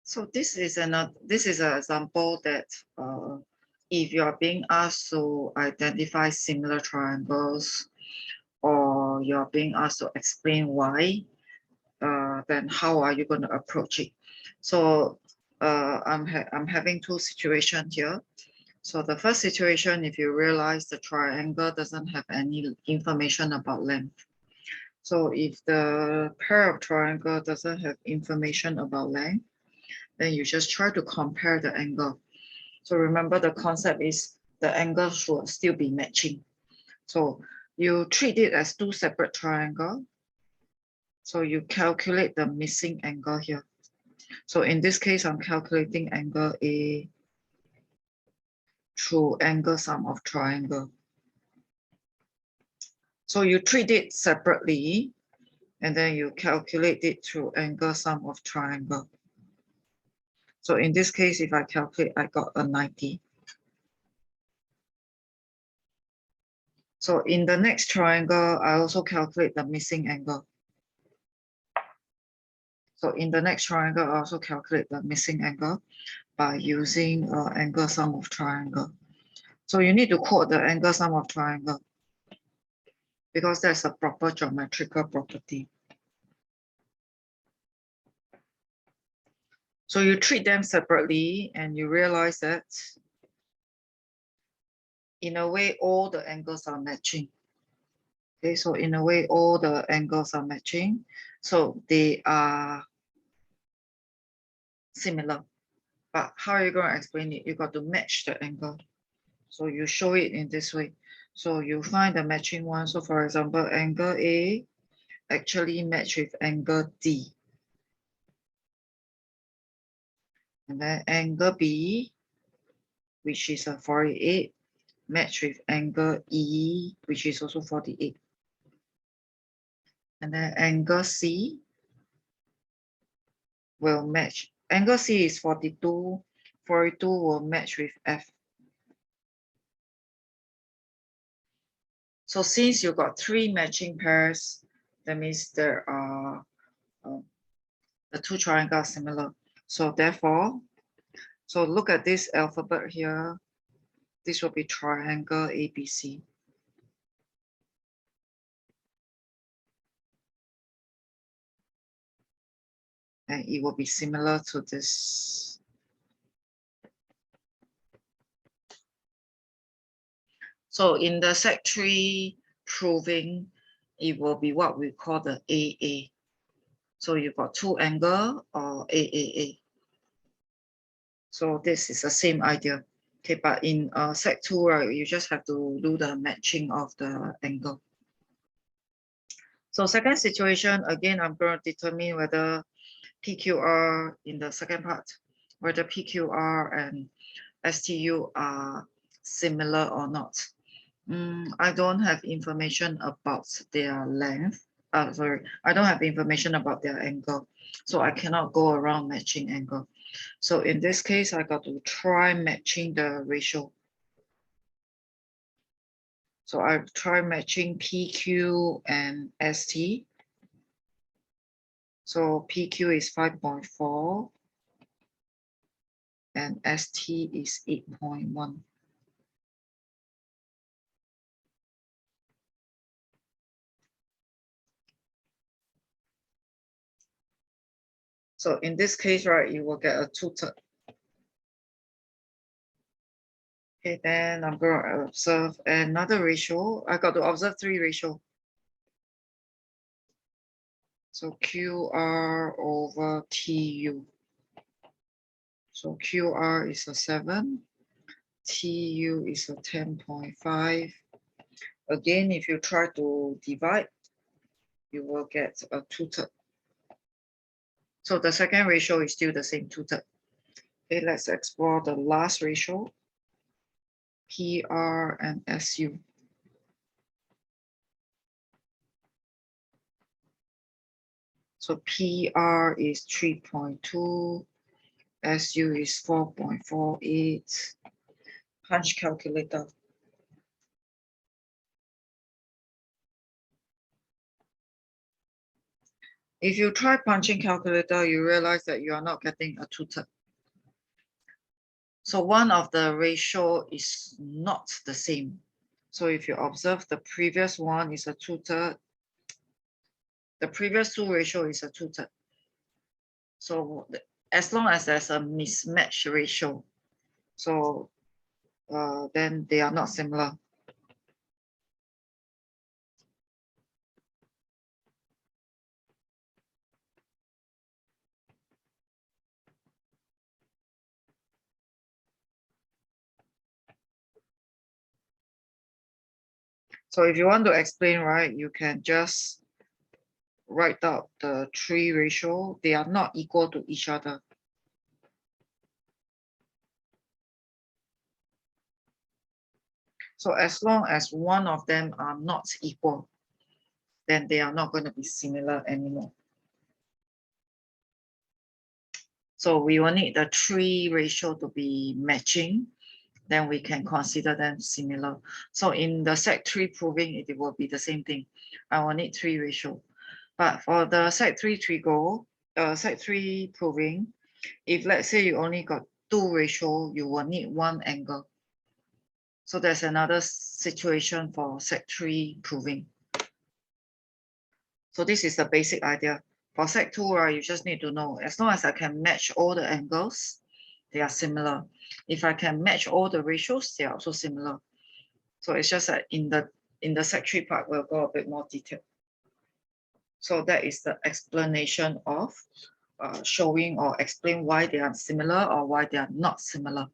So this is an example that if you are being asked to identify similar triangles, or you're being asked to explain why, then how are you going to approach it? So I'm having two situations here. So the first situation, if you realize the triangle doesn't have any information about length. So if the pair of triangle doesn't have information about length, then you just try to compare the angle. So remember, the concept is the angle should still be matching. So you treat it as two separate triangles. So you calculate the missing angle here. So in this case, I'm calculating angle A through angle sum of triangle. So you treat it separately, and then you calculate it through angle sum of triangle. So in this case, if I calculate, I got a 90. So in the next triangle, I also calculate the missing angle. So in the next triangle, I also calculate the missing angle by using angle sum of triangle. So you need to quote the angle sum of triangle because that's a proper geometrical property. So you treat them separately and you realize that in a way, all the angles are matching. Okay, so in a way, all the angles are matching. So they are similar. But how are you going to explain it? You got to match the angle. So you show it in this way. So you find the matching one. So for example, angle A actually match with angle D. And then angle B, which is a 48, match with angle E, which is also 48. And then angle C will match. Angle C is 42. 42 will match with F. So since you got three matching pairs, that means there are the two triangles are similar. So therefore, so look at this alphabet here. This will be triangle ABC. And it will be similar to this. So in the Sec 3 proving, it will be what we call the AA. So you've got two angle or AAA. So this is the same idea. Okay, but in Sec 2, right, you just have to do the matching of the angle. So second situation, again, I'm going to determine whether PQR in the second part, whether PQR and STU are similar or not. I don't have information about their length. Sorry, I don't have information about their angle. So I cannot go around matching angle. So in this case, I got to try matching the ratio. So I try matching PQ and ST. So PQ is 5.4 and ST is 8.1. So in this case, right, you will get a 2/3. Okay, then I'm going to observe another ratio. I got to observe three ratio. So QR over TU. So QR is a 7. TU is a 10.5. Again, if you try to divide, you will get a 2/3. So the second ratio is still the same 2/3. Okay, let's explore the last ratio, PR and SU. So PR is 3.2, SU is 4.48. Punch calculator. If you try punching calculator, you realize that you are not getting a 2/3. So one of the ratio is not the same. So if you observe, the previous one is a 2/3. The previous two ratio is a 2/3. So as long as there's a mismatch ratio, so then they are not similar. So if you want to explain, right, you can just write out the three ratio. They are not equal to each other. So as long as one of them are not equal, then they are not going to be similar anymore. So we will need the three ratio to be matching, then we can consider them similar. So in the set 3 proving, it will be the same thing. I will need three ratio. But for the set 3 set 3 proving, if let's say you only got two ratio, you will need one angle. So there's another situation for set 3 proving. So this is the basic idea. For set 2, right, you just need to know, as long as I can match all the angles, they are similar. If I can match all the ratios, they are also similar. So it's just that in the set 3 part, we'll go a bit more detail. So that is the explanation of showing or explain why they are similar or why they are not similar.